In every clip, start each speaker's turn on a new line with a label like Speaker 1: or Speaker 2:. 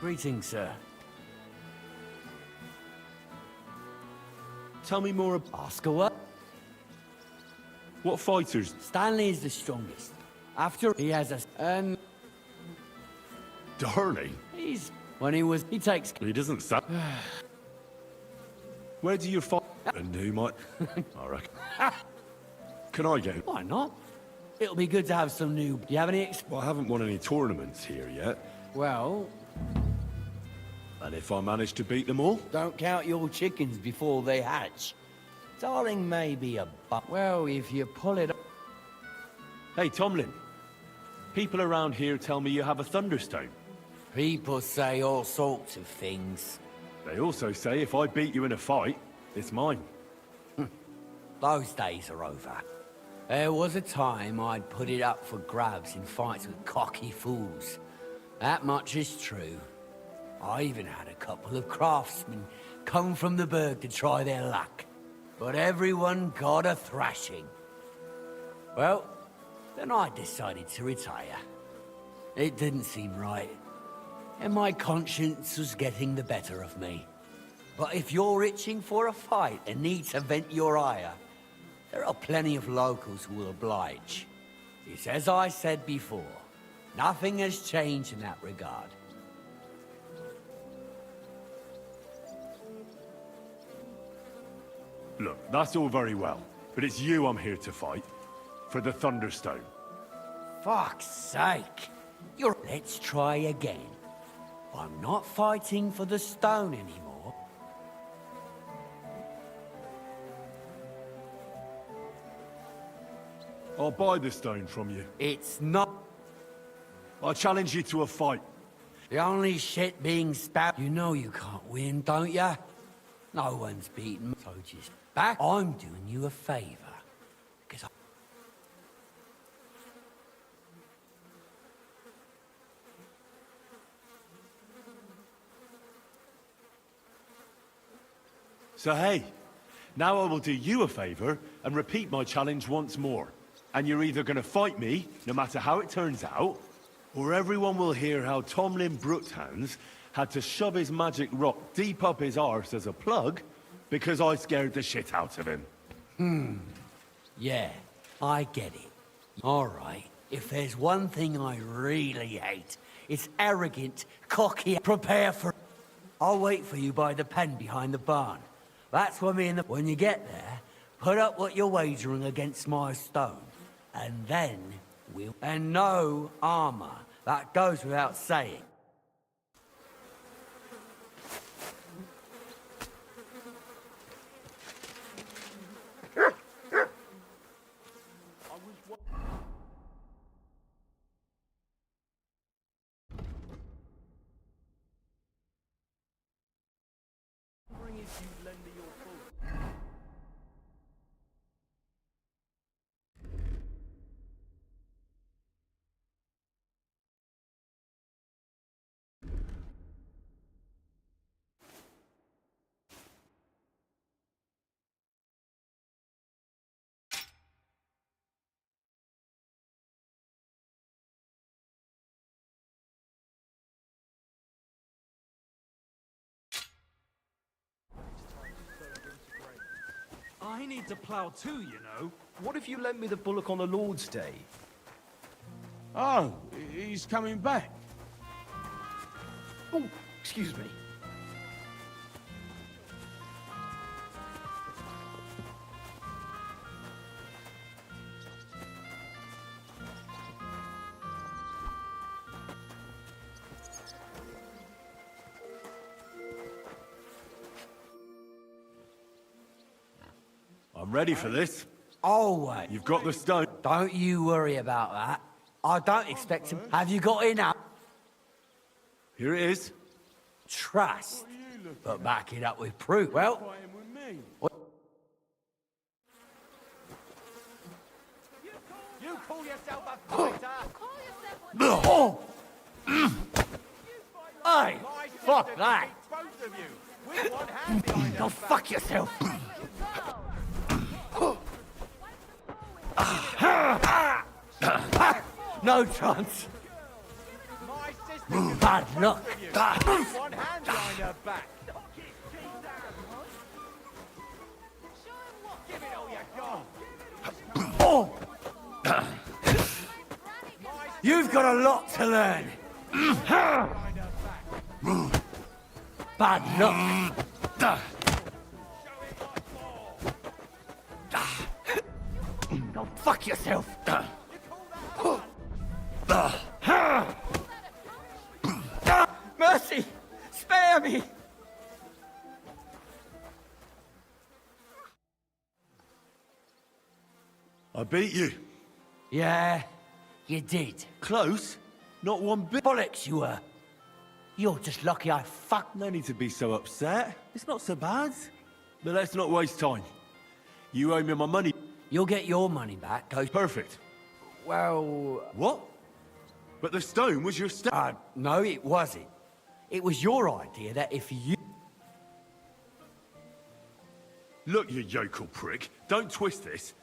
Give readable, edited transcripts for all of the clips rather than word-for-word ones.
Speaker 1: Greetings, sir.
Speaker 2: Tell me more about
Speaker 1: Oscar,
Speaker 2: what fighters.
Speaker 1: Stanley is the strongest. After he has a...
Speaker 2: Darling,
Speaker 1: he takes...
Speaker 2: he doesn't sound. Where do you fight? And who might? I reckon. Can I go?
Speaker 1: Why not? It'll be good to have some new... Do you have any...
Speaker 2: Well, I haven't won any tournaments here yet.
Speaker 1: Well...
Speaker 2: And if I manage to beat them all?
Speaker 1: Don't count your chickens before they hatch. Darling may be a well, if you pull it up...
Speaker 2: Hey, Tomlin. People around here tell me you have a thunderstone.
Speaker 1: People say all sorts of things.
Speaker 2: They also say if I beat you in a fight, it's mine.
Speaker 1: Those days are over. There was a time I'd put it up for grabs in fights with cocky fools. That much is true. I even had a couple of craftsmen come from the burg to try their luck. But everyone got a thrashing. Well, then I decided to retire. It didn't seem right. And my conscience was getting the better of me. But if you're itching for a fight and need to vent your ire, there are plenty of locals who will oblige. It's as I said before, nothing has changed in that regard.
Speaker 2: Look, that's all very well, but it's you I'm here to fight. For the Thunderstone.
Speaker 1: Fuck's sake! Let's try again. I'm not fighting for the stone anymore.
Speaker 2: I'll buy the stone from you.
Speaker 1: It's not...
Speaker 2: I challenge you to a fight.
Speaker 1: The only shit being stabbed... You know you can't win, don't ya? No one's beaten me, so just back. I'm doing you a favor. Because
Speaker 2: So hey, now I will do you a favor and repeat my challenge once more. And you're either gonna fight me, no matter how it turns out, or everyone will hear how Tomlin Brookhounds had to shove his magic rock deep up his arse as a plug because I scared the shit out of him.
Speaker 1: yeah, I get it. All right, if there's one thing I really hate, it's arrogant, cocky, prepare for... I'll wait for you by the pen behind the barn. That's when when you get there, put up what you're wagering against my stone. And then we'll... And no armor. That goes without saying.
Speaker 3: I need to plough too, you know. What if you lent me the bullock on the Lord's Day?
Speaker 4: Oh, he's coming back.
Speaker 3: Oh, excuse me.
Speaker 2: I'm ready for this.
Speaker 1: Always.
Speaker 2: You've got the stone.
Speaker 1: Don't you worry about that. I don't expect him. Have you got enough?
Speaker 2: Here it is.
Speaker 1: Trust. But back it up with proof. Well... What?
Speaker 3: You call yourself a fighter?
Speaker 1: Oh! Hey! Fuck that!
Speaker 3: Both of you. With one hand behind
Speaker 1: Go fuck yourself! No chance!
Speaker 3: my sister
Speaker 1: Bad luck.
Speaker 2: One hand behind her back. Give it all you got.
Speaker 1: You've got a lot to learn. Bad luck. Go fuck yourself. Mercy! Spare me!
Speaker 2: I beat you.
Speaker 1: Yeah, you did.
Speaker 2: Close? Not one bit.
Speaker 1: Bollocks you were. You're just lucky I fucked.
Speaker 2: No need to be so upset. It's not so bad. But let's not waste time. You owe me my money.
Speaker 1: You'll get your money back. Go.
Speaker 2: Perfect.
Speaker 1: Well,
Speaker 2: What? But the stone was your stone.
Speaker 1: no, it wasn't. It was your idea that if you...
Speaker 2: Look, you yokel prick. Don't twist this.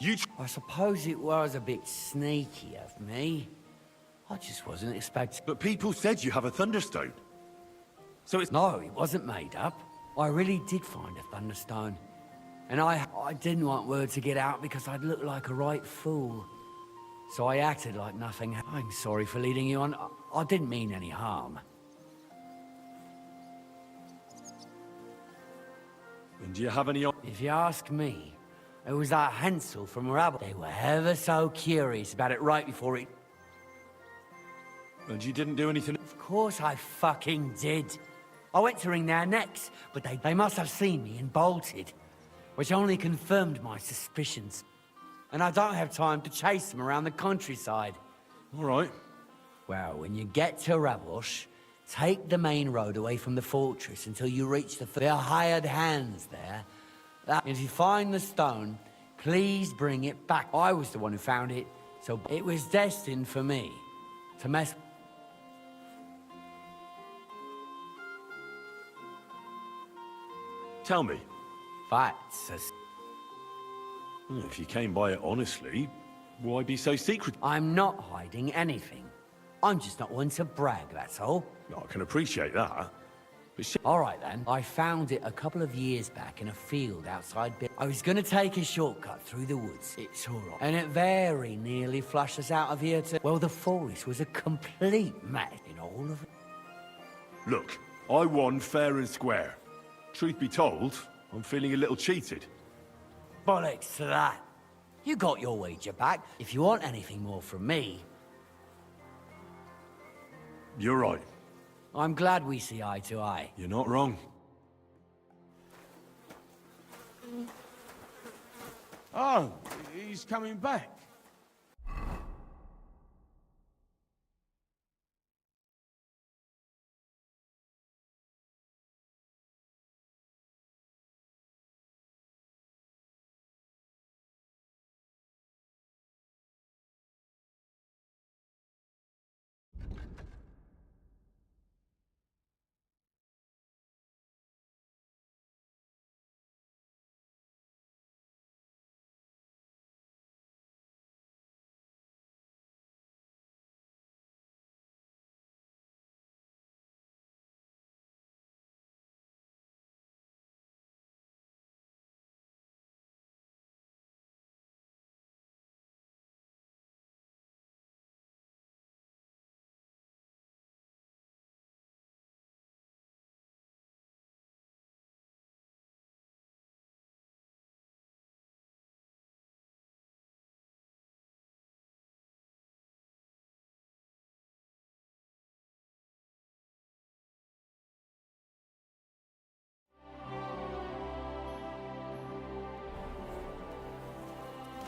Speaker 2: You
Speaker 1: I suppose it was a bit sneaky of me. I just wasn't expecting...
Speaker 2: But people said you have a thunderstone. So it's...
Speaker 1: No, it wasn't made up. I really did find a thunderstone. And I didn't want word to get out because I'd look like a right fool. So I acted like nothing. I'm sorry for leading you on. I didn't mean any harm.
Speaker 2: And do you have any...
Speaker 1: If you ask me, it was that Hansel from Rabble. They were ever so curious about it right before it...
Speaker 2: And you didn't do anything...
Speaker 1: Of course I fucking did. I went to wring their necks, but they must have seen me and bolted, which only confirmed my suspicions. And I don't have time to chase them around the countryside.
Speaker 2: All right.
Speaker 1: Well, when you get to Rabosh, take the main road away from the fortress until you reach the hired hands there. And if you find the stone, please bring it back. I was the one who found it, so it was destined for me to mess...
Speaker 2: Tell me.
Speaker 1: That's a...
Speaker 2: If you came by it honestly, why be so secret?
Speaker 1: I'm not hiding anything. I'm just not one to brag, that's all.
Speaker 2: I can appreciate that. But
Speaker 1: All right, then. I found it a couple of years back in a field outside... I was going to take a shortcut through the woods. It's all right. And it very nearly flushed us out of here to... Well, the forest was a complete mess in all of it.
Speaker 2: Look, I won fair and square. Truth be told, I'm feeling a little cheated.
Speaker 1: Bollocks to that. You got your wager back. If you want anything more from me...
Speaker 2: You're right.
Speaker 1: I'm glad we see eye to eye.
Speaker 2: You're not wrong.
Speaker 4: Oh, he's coming back.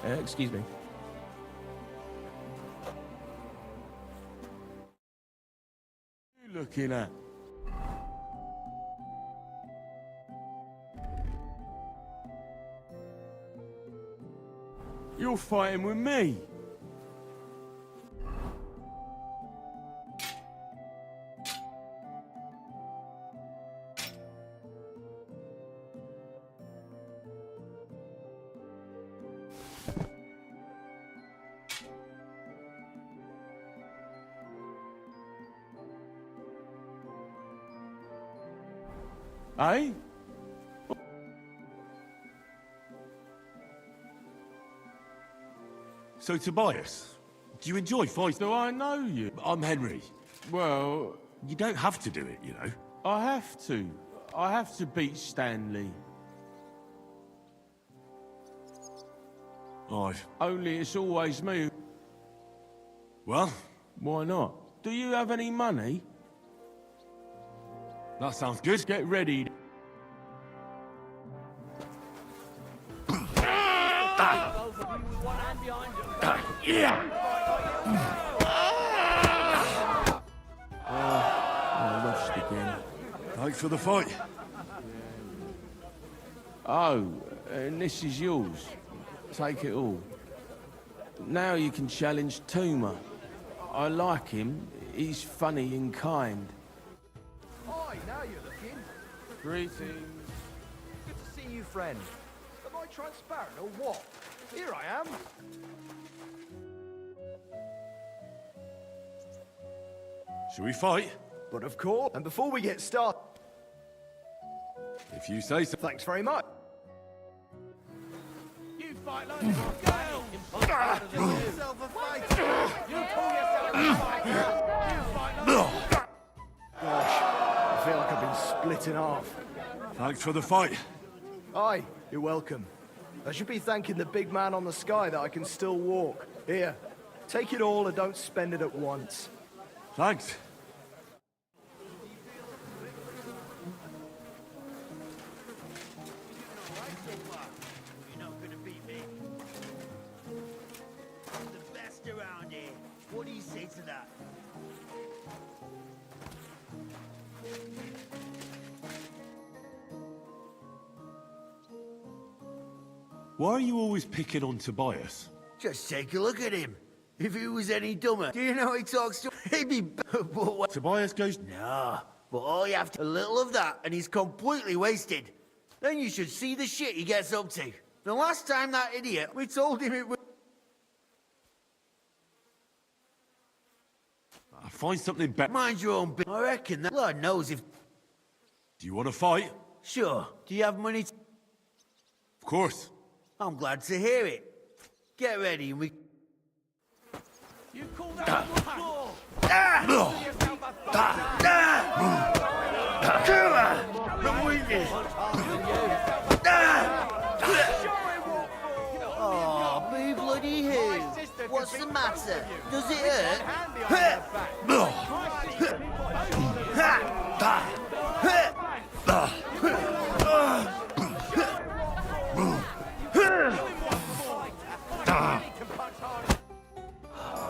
Speaker 3: Excuse me.
Speaker 4: What are you looking at? You're fighting with me. Eh?
Speaker 2: So, Tobias, do you enjoy fighting?
Speaker 4: Do I know you?
Speaker 2: I'm Henry.
Speaker 4: Well,
Speaker 2: You don't have to do it, you know.
Speaker 4: I have to. I have to beat Stanley.
Speaker 2: I've...
Speaker 4: Only it's always me.
Speaker 2: Well,
Speaker 4: Why not? Do you have any money?
Speaker 2: that sounds good.
Speaker 4: Get ready. I lost again.
Speaker 2: Thanks for the fight.
Speaker 4: Oh, and this is yours. Take it all. Now you can challenge Tuma. I like him. He's funny and kind.
Speaker 3: Hi, now you're looking.
Speaker 4: Greetings.
Speaker 3: Good to see you, friend. Am I transparent or what? Here I am.
Speaker 2: Shall we fight?
Speaker 3: But of course. And before we get started,
Speaker 2: If you say so.
Speaker 3: thanks very much.
Speaker 4: You fight like a girl. You call yourself a fighter.
Speaker 3: Gosh, I feel like I've been split in half.
Speaker 2: Thanks for the fight.
Speaker 3: Aye, you're welcome. I should be thanking the big man on the sky that I can still walk. Here, take it all and don't spend it at once.
Speaker 2: Thanks.
Speaker 5: You're not gonna beat me. I'm the best around here. What do you say to that?
Speaker 2: Why are you always picking on Tobias?
Speaker 5: Just take a look at him. If he was any dumber, do you know how he talks to? He'd be. But what?
Speaker 2: Tobias goes...
Speaker 5: No, but all you have to a little of that, and he's completely wasted. Then you should see the shit he gets up to. The last time that idiot, we told him it was.
Speaker 2: I'll find something better.
Speaker 5: Mind your own business. I reckon that Lord knows if.
Speaker 2: Do you want to fight?
Speaker 5: Sure. Do you have money?
Speaker 2: Of course.
Speaker 5: I'm glad to hear it. Get ready, and we.
Speaker 4: You call that football?
Speaker 5: I'm winning. Oh, me bloody who? What's the matter? Does it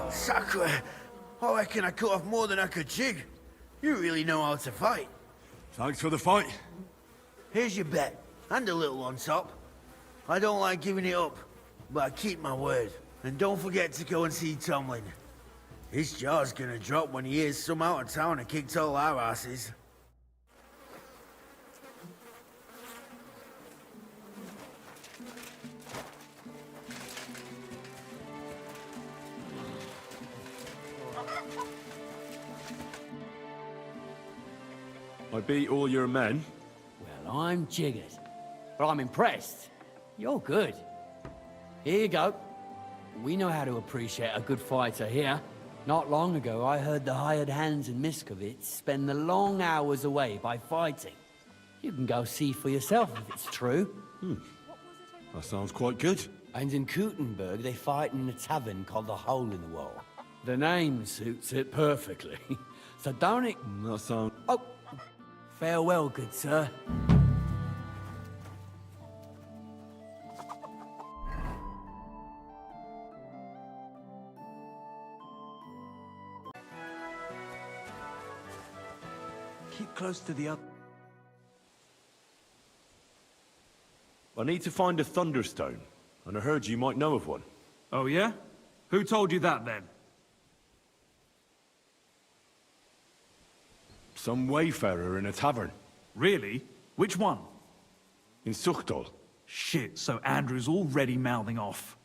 Speaker 5: Sacre! I reckon I cut off more than I could chew. You really know how to fight.
Speaker 2: Thanks for the fight.
Speaker 5: Here's your bet, and a little on top. I don't like giving it up, but I keep my word. And don't forget to go and see Tomlin. His jaw's gonna drop when he hears some out of town and kicked all our asses.
Speaker 2: I beat all your men.
Speaker 1: Well, I'm jiggered. But I'm impressed. You're good. Here you go. We know how to appreciate a good fighter here. Not long ago, I heard the hired hands in Miskovitz spend the long hours away by fighting. You can go see for yourself if it's true.
Speaker 2: That sounds quite good.
Speaker 1: And in Kuttenberg, they fight in a tavern called the Hole in the Wall. The name suits it perfectly. So don't it...
Speaker 2: That sounds...
Speaker 1: Oh, farewell, good sir.
Speaker 3: Keep close to the other.
Speaker 2: I need to find a Thunderstone, and I heard you might know of one.
Speaker 3: Oh, yeah? Who told you that, then?
Speaker 2: Some wayfarer in a tavern.
Speaker 3: Really? Which one?
Speaker 2: In Suchdol.
Speaker 3: Shit, so Andrew's already mouthing off.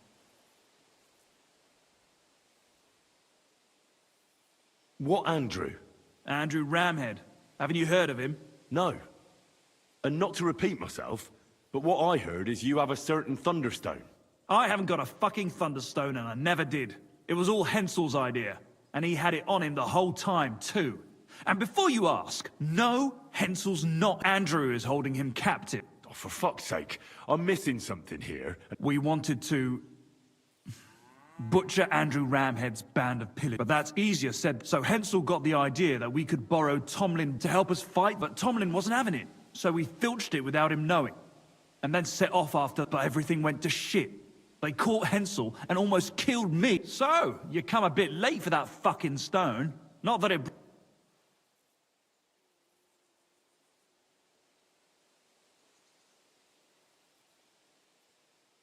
Speaker 2: What Andrew?
Speaker 3: Andrew Ramhead. Haven't you heard of him?
Speaker 2: No. And not to repeat myself, but what I heard is you have a certain Thunderstone.
Speaker 6: I haven't got a fucking Thunderstone, and I never did. It was all Hensel's idea, and he had it on him the whole time, too. And before you ask, no, Hensel's not. Andrew is holding him captive.
Speaker 2: Oh, for fuck's sake, I'm missing something here.
Speaker 6: We wanted to butcher Andrew Ramhead's band of pillagers, but that's easier said. So Hensel got the idea that we could borrow Tomlin to help us fight, but Tomlin wasn't having it. So we filched it without him knowing, and then set off after, but everything went to shit. They caught Hensel and almost killed me. So, you come a bit late for that fucking stone. Not that it...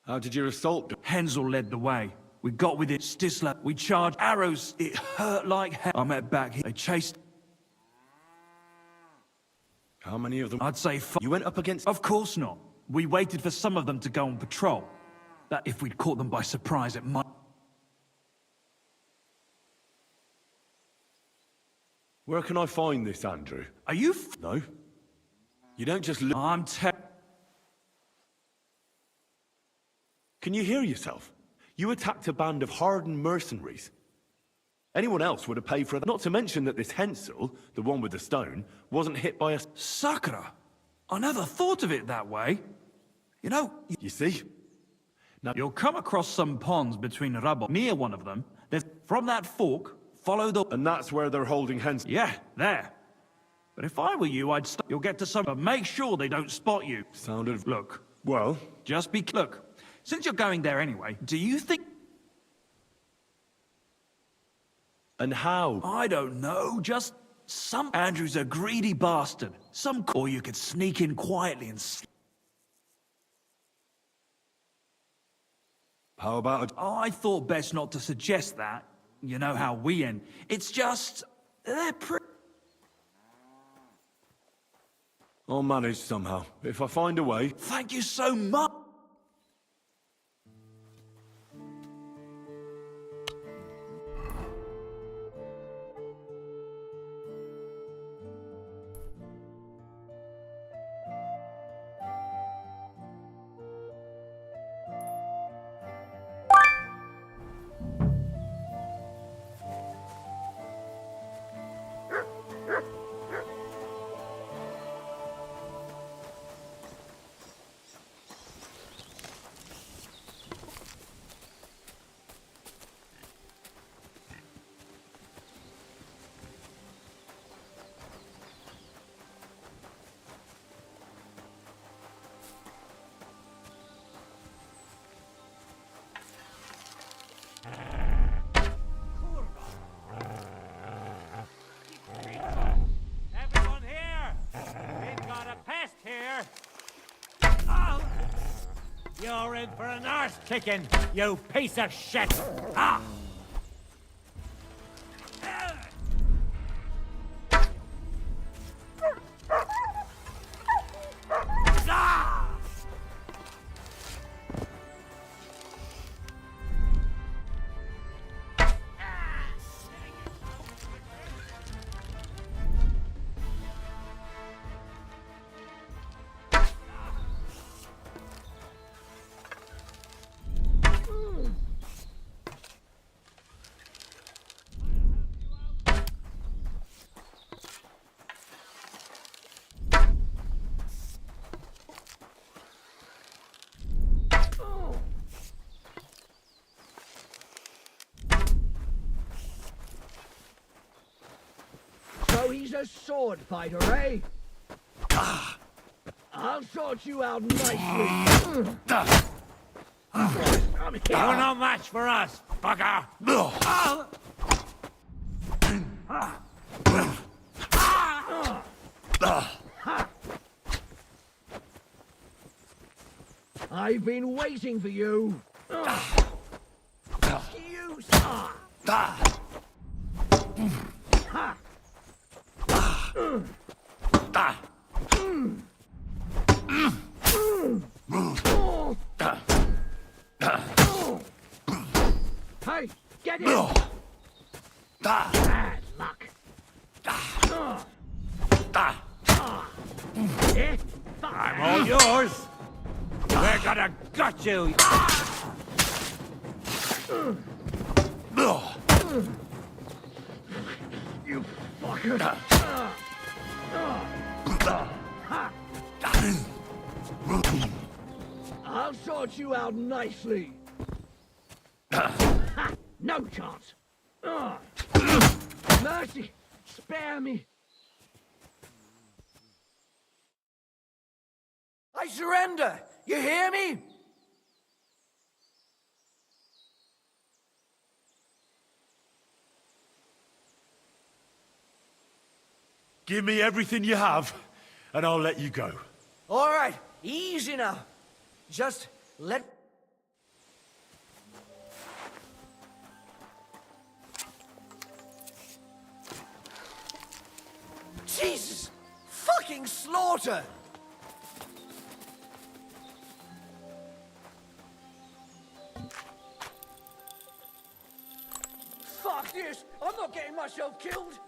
Speaker 2: How did your assault go?
Speaker 6: Hensel led the way. We got with it, Stisler. We charged arrows. It hurt like hell. I met back here. They chased...
Speaker 2: How many of them?
Speaker 6: I'd say
Speaker 2: You went up against...
Speaker 6: Of course not. We waited for some of them to go on patrol. That if we'd caught them by surprise, it might...
Speaker 2: Where can I find this, Andrew?
Speaker 6: Are you
Speaker 2: No. You don't just look...
Speaker 6: I'm
Speaker 2: Can you hear yourself? You attacked a band of hardened mercenaries. Anyone else would have paid for that. Not to mention that this Hensel, the one with the stone, wasn't hit by a...
Speaker 6: Sakura! I never thought of it that way. You know...
Speaker 2: You see? Now,
Speaker 6: You'll come across some ponds between rubble. Near one of them, there's... From that fork, follow the...
Speaker 2: and that's where they're holding Hensel.
Speaker 6: Yeah, there. But if I were you, I'd stop. You'll get to some... But make sure they don't spot you.
Speaker 2: Sounded...
Speaker 6: Look,
Speaker 2: Well,
Speaker 6: just be... Look, since you're going there anyway, do you think...
Speaker 2: and how?
Speaker 6: I don't know, just... Some... Andrew's a greedy bastard. Or you could sneak in quietly and...
Speaker 2: How about...
Speaker 6: Oh, I thought best not to suggest that. You know how we end. It's just... They're
Speaker 2: I'll manage somehow. If I find a way...
Speaker 6: Thank you so much.
Speaker 1: Everyone here! We've got a pest here! Oh! You're in for an arse kicking, you piece of shit! Ah!
Speaker 3: So he's a sword fighter, eh? I'll sort you out nicely.
Speaker 1: You're no match for us, bugger! Oh!
Speaker 3: I've been waiting for you. Excuse. Hey, get in! Bad luck. Eh? Fuck.
Speaker 1: I'm all yours. We're gonna gut you.
Speaker 3: You fucker. I'll sort you out nicely. No chance. Mercy, spare me. I surrender. You hear me?
Speaker 2: Give me everything you have, and I'll let you go.
Speaker 3: All right, easy now. Just let... Jesus! Fucking slaughter! Fuck this! I'm not getting myself killed!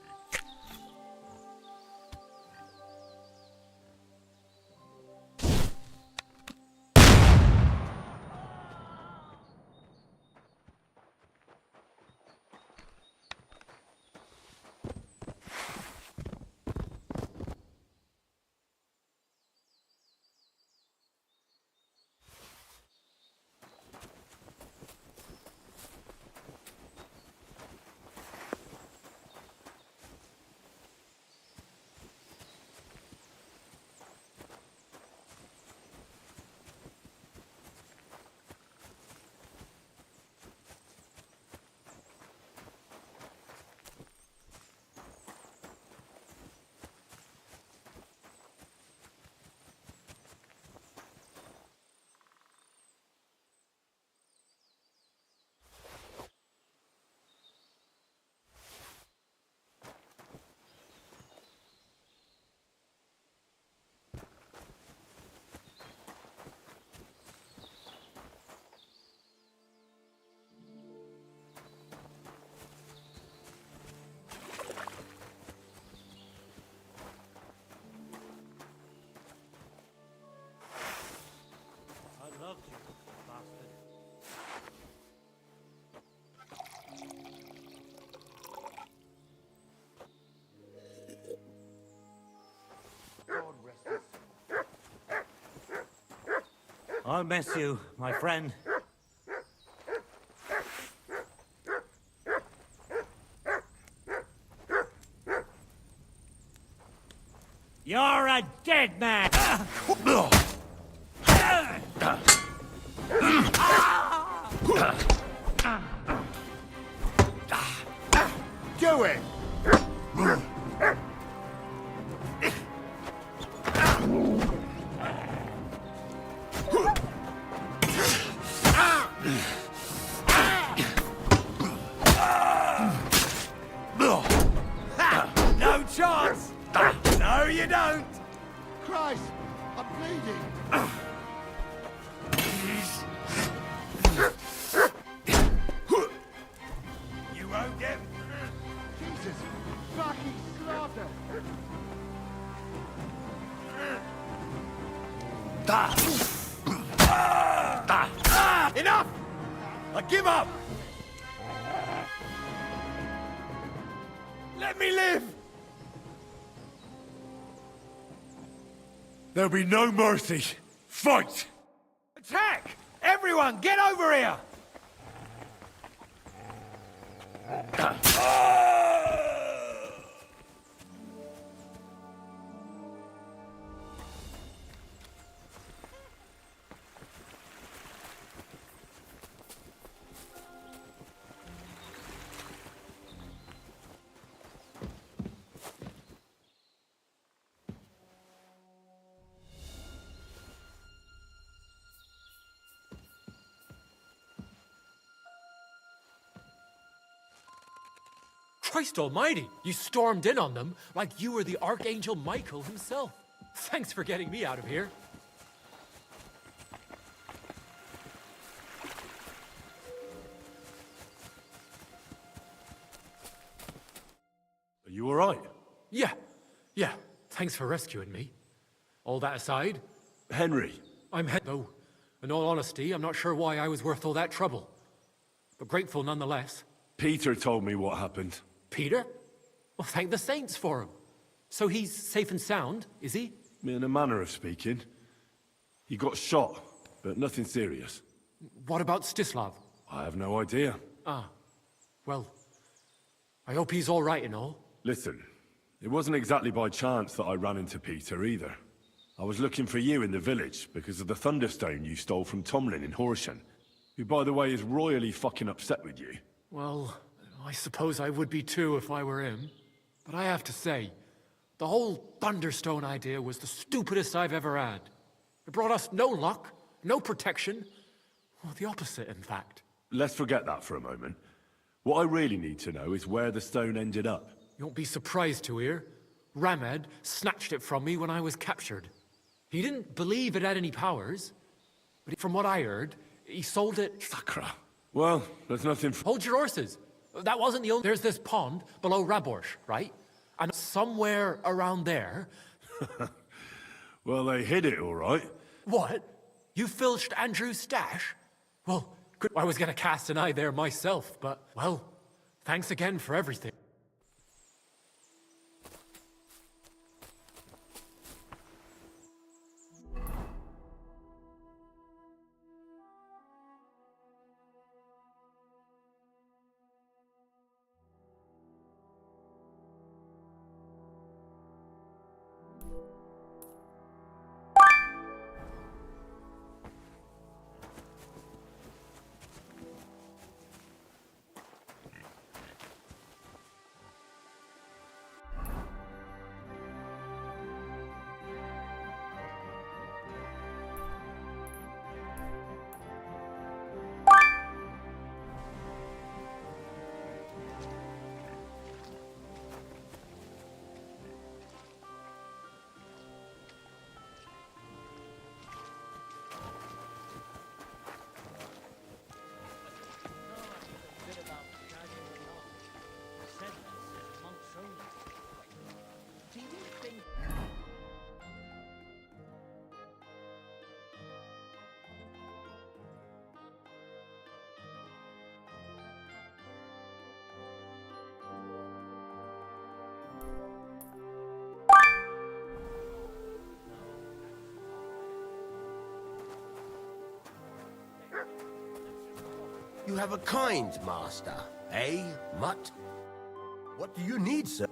Speaker 1: I miss you, my friend. You're a dead man!
Speaker 2: Do it!
Speaker 3: No chance! No, you don't!
Speaker 2: Christ, I'm bleeding.
Speaker 3: You won't get...
Speaker 2: Jesus, fucking slaughter.
Speaker 3: Enough! I give up! Let me live!
Speaker 2: There'll be no mercy. Fight!
Speaker 3: Attack! Everyone, get over here!
Speaker 7: Christ almighty, you stormed in on them like you were the Archangel Michael himself. Thanks for getting me out of here.
Speaker 2: Are you all right?
Speaker 7: Yeah, thanks for rescuing me. All that aside,
Speaker 2: Henry.
Speaker 7: I'm though. In all honesty, I'm not sure why I was worth all that trouble. But grateful nonetheless.
Speaker 2: Peter told me what happened.
Speaker 7: Peter? Well, thank the saints for him. So he's safe and sound, is he?
Speaker 2: In a manner of speaking. He got shot, but nothing serious.
Speaker 7: What about Stislav?
Speaker 2: I have no idea.
Speaker 7: Ah, well, I hope he's all right and all.
Speaker 2: Listen, it wasn't exactly by chance that I ran into Peter either. I was looking for you in the village because of the Thunderstone you stole from Tomlin in Horsham, who, by the way, is royally fucking upset with you.
Speaker 7: Well, I suppose I would be too if I were him. But I have to say, the whole Thunderstone idea was the stupidest I've ever had. It brought us no luck, no protection. Well, the opposite, in fact.
Speaker 2: Let's forget that for a moment. What I really need to know is where the stone ended up.
Speaker 7: You won't be surprised to hear. Ramed snatched it from me when I was captured. He didn't believe it had any powers, but from what I heard, he sold it.
Speaker 2: Sakra. Well, there's nothing.
Speaker 7: Hold your horses. That wasn't the only. There's this pond below Raborsh, right? And somewhere around there.
Speaker 2: Well, they hid it, all right.
Speaker 7: What? You filched Andrew's stash? Well, I was gonna cast an eye there myself, but, well, thanks again for everything.
Speaker 8: You have a kind master, eh, Mutt? What do you need, sir?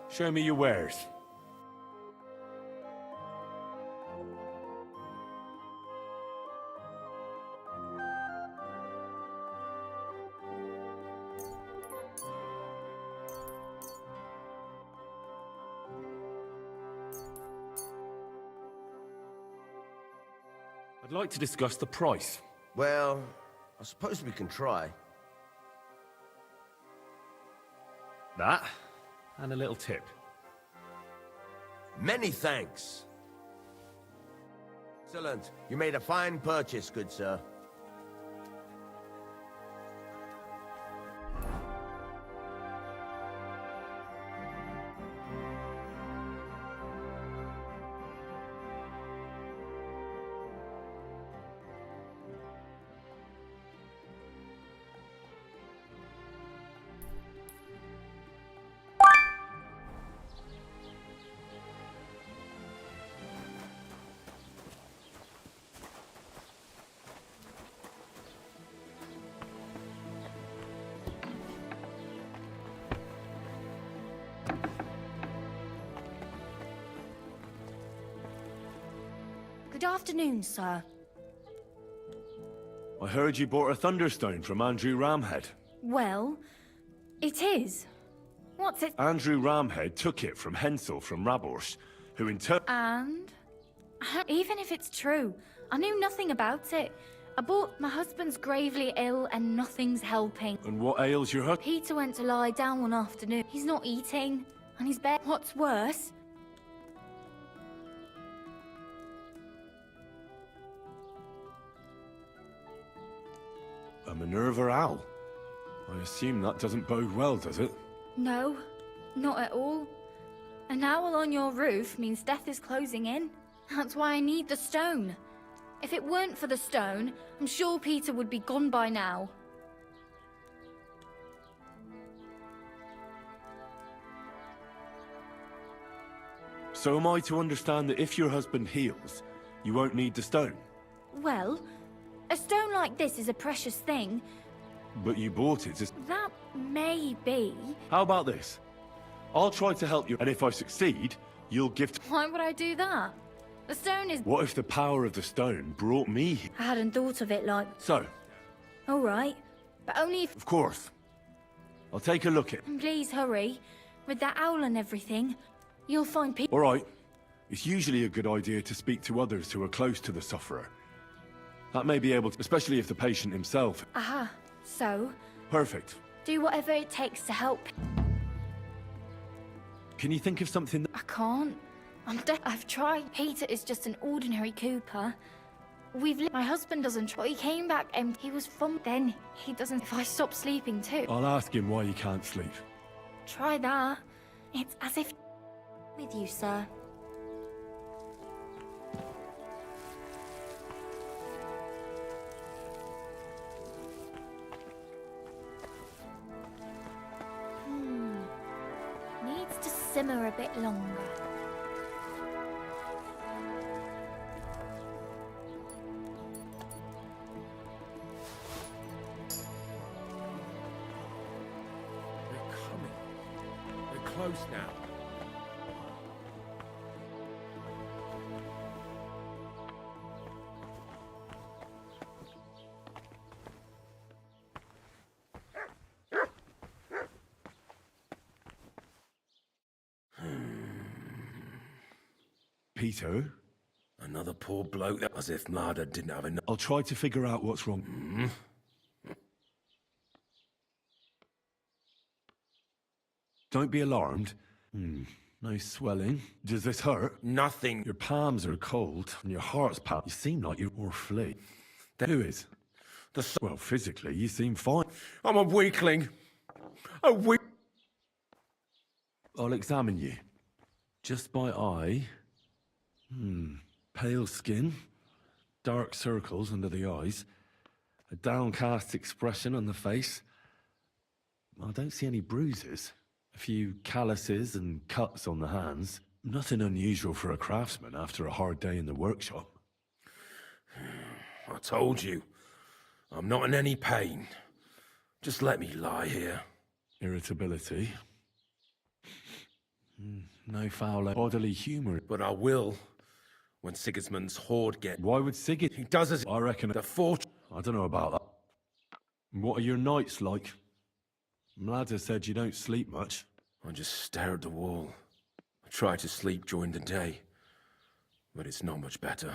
Speaker 2: Show me your wares. I'd like to discuss the price.
Speaker 8: Well, I suppose we can try.
Speaker 2: That, and a little tip.
Speaker 8: Many thanks. Excellent. You made a fine purchase, good sir.
Speaker 9: Good afternoon, sir.
Speaker 2: I heard you bought a Thunderstone from Andrew Ramhead.
Speaker 9: Well, it is. What's it?
Speaker 2: Andrew Ramhead took it from Hensel from Raborsh, who in turn...
Speaker 9: And? Even if it's true, I knew nothing about it. I bought my husband's gravely ill and nothing's helping.
Speaker 2: And what ails your husband?
Speaker 9: Peter went to lie down one afternoon. He's not eating, and he's bed. What's worse?
Speaker 2: A Minerva owl? I assume that doesn't bode well, does it?
Speaker 9: No, not at all. An owl on your roof means death is closing in. That's why I need the stone. If it weren't for the stone, I'm sure Peter would be gone by now.
Speaker 2: So am I to understand that if your husband heals, you won't need the stone?
Speaker 9: Well, a stone like this is a precious thing.
Speaker 2: But you bought it as...
Speaker 9: That may be.
Speaker 2: How about this? I'll try to help you, and if I succeed, you'll gift...
Speaker 9: Why would I do that? The stone is...
Speaker 2: What if the power of the stone brought me here?
Speaker 9: I hadn't thought of it like...
Speaker 2: So,
Speaker 9: All right, but only if...
Speaker 2: of course. I'll take a look at...
Speaker 9: Please hurry. With that owl and everything, you'll find Peter...
Speaker 2: All right. It's usually a good idea to speak to others who are close to the sufferer. That may be able to... Especially if the patient himself...
Speaker 9: Aha, so...
Speaker 2: Perfect.
Speaker 9: Do whatever it takes to help...
Speaker 2: Can you think of something that...
Speaker 9: I can't. I've tried. Peter is just an ordinary Cooper. My husband doesn't try. He came back and he was fun. Then he doesn't... If I stop sleeping too...
Speaker 2: I'll ask him why he can't sleep.
Speaker 9: Try that. It's as if... With you, sir. Needs to simmer a bit longer.
Speaker 4: They're coming. They're close now.
Speaker 2: Peter?
Speaker 8: Another poor bloke, as if Marder didn't have enough.
Speaker 2: I'll try to figure out what's wrong. Don't be alarmed. No swelling. Does this hurt?
Speaker 8: Nothing.
Speaker 2: Your palms are cold, and your heart's pounding. You seem like you're more flea. Who is? Well, physically, you seem fine.
Speaker 8: I'm a weakling. A weak...
Speaker 2: I'll examine you. Just by eye. Pale skin. Dark circles under the eyes. A downcast expression on the face. I don't see any bruises. A few calluses and cuts on the hands. Nothing unusual for a craftsman after a hard day in the workshop.
Speaker 8: I told you. I'm not in any pain. Just let me lie here.
Speaker 2: Irritability. No foul bodily humour.
Speaker 8: But I will, when Sigismund's horde get...
Speaker 2: Why would Sigurd?
Speaker 8: He does as...
Speaker 2: I reckon...
Speaker 8: The fortune...
Speaker 2: I don't know about that. What are your nights like? Mladder said you don't sleep much.
Speaker 8: I just stare at the wall. I try to sleep during the day, but it's not much better.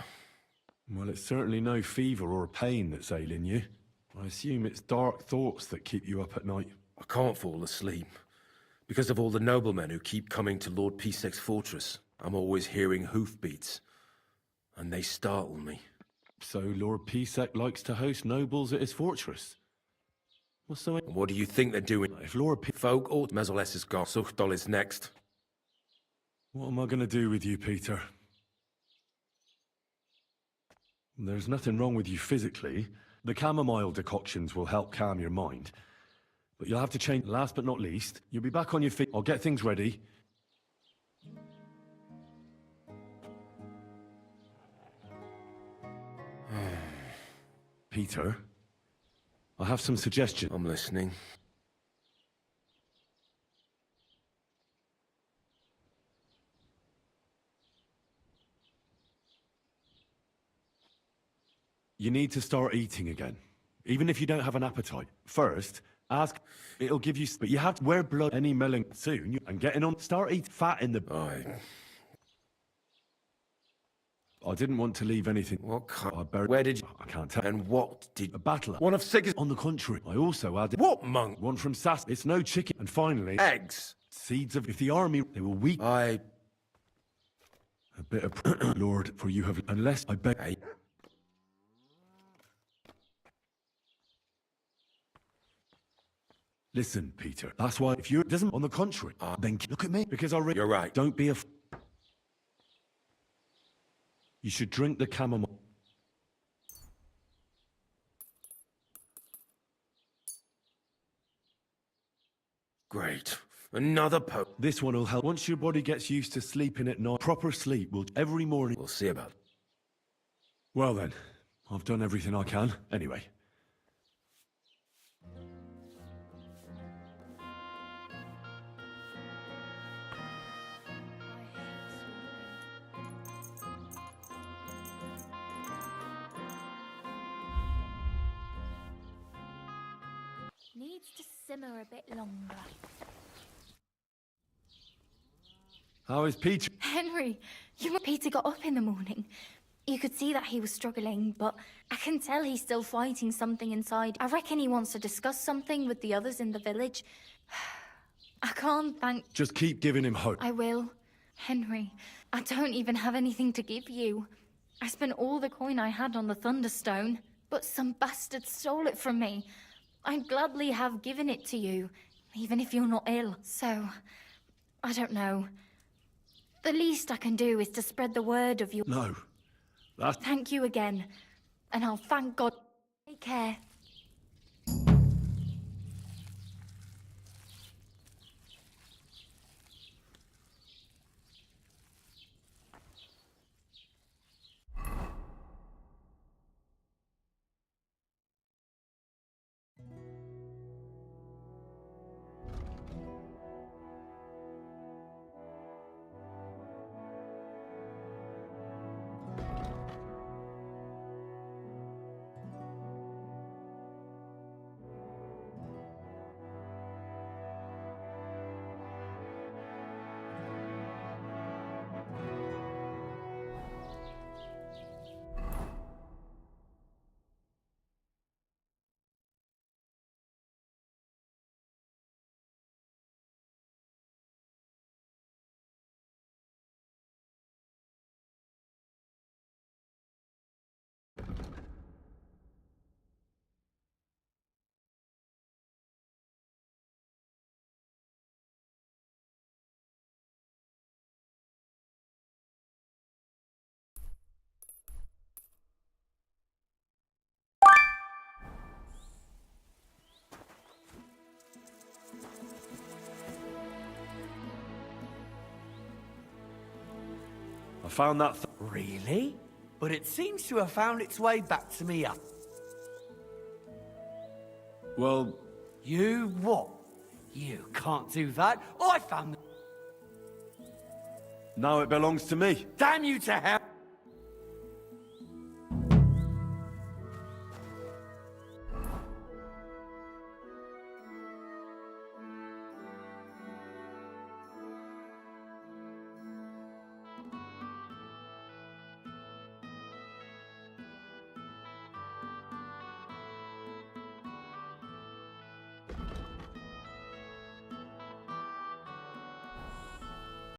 Speaker 2: Well, it's certainly no fever or pain that's ailing you. I assume it's dark thoughts that keep you up at night.
Speaker 8: I can't fall asleep, because of all the noblemen who keep coming to Lord Pisek's fortress. I'm always hearing hoofbeats, and they startle me.
Speaker 2: So Lord Pisek likes to host nobles at his fortress? What's so...
Speaker 8: What do you think they're doing?
Speaker 2: If Lord
Speaker 8: Folk or Mezoles is gone, Suchdol is next.
Speaker 2: What am I going to do with you, Peter? There's nothing wrong with you physically. The chamomile decoctions will help calm your mind. But you'll have to change. Last but not least, you'll be back on your feet. I'll get things ready. Peter, I have some suggestions.
Speaker 8: I'm listening.
Speaker 2: You need to start eating again, even if you don't have an appetite. First, ask, it'll give you, but you have to wear blood any melon soon, and getting on, start eating fat in the... I didn't want to leave anything.
Speaker 8: What kind?
Speaker 2: Where did you... I can't tell.
Speaker 8: And what did...
Speaker 2: A battler.
Speaker 8: One of Sigurd...
Speaker 2: On the contrary, I also added...
Speaker 8: What monk?
Speaker 2: One from Sass. It's no chicken. And finally...
Speaker 8: Eggs.
Speaker 2: Seeds of... If the army... They were weak...
Speaker 8: A
Speaker 2: bit of... Lord, for you have... Unless I beg... Listen, Peter, that's why if you're doesn't on the contrary, then look at me, because
Speaker 8: You're right.
Speaker 2: Don't be a... You should drink the chamomile.
Speaker 8: Great. Another
Speaker 2: This one will help. Once your body gets used to sleeping at night, proper sleep will every morning...
Speaker 8: We'll see about it.
Speaker 2: Well then, I've done everything I can, anyway.
Speaker 9: Needs to simmer a bit longer.
Speaker 2: How is Peter?
Speaker 9: Henry, Peter got up in the morning. You could see that he was struggling, but I can tell he's still fighting something inside. I reckon he wants to discuss something with the others in the village. I can't thank...
Speaker 2: Just keep giving him hope.
Speaker 9: I will. Henry, I don't even have anything to give you. I spent all the coin I had on the Thunderstone, but some bastard stole it from me. I'd gladly have given it to you, even if you're not ill. So, I don't know. The least I can do is to spread the word of your...
Speaker 2: No. That's...
Speaker 9: Thank you again, and I'll thank God. Take care.
Speaker 2: I found that...
Speaker 1: Really? But it seems to have found its way back to me up.
Speaker 2: Well...
Speaker 1: You what? You can't do that. I found...
Speaker 2: Now it belongs to me.
Speaker 1: Damn you to hell!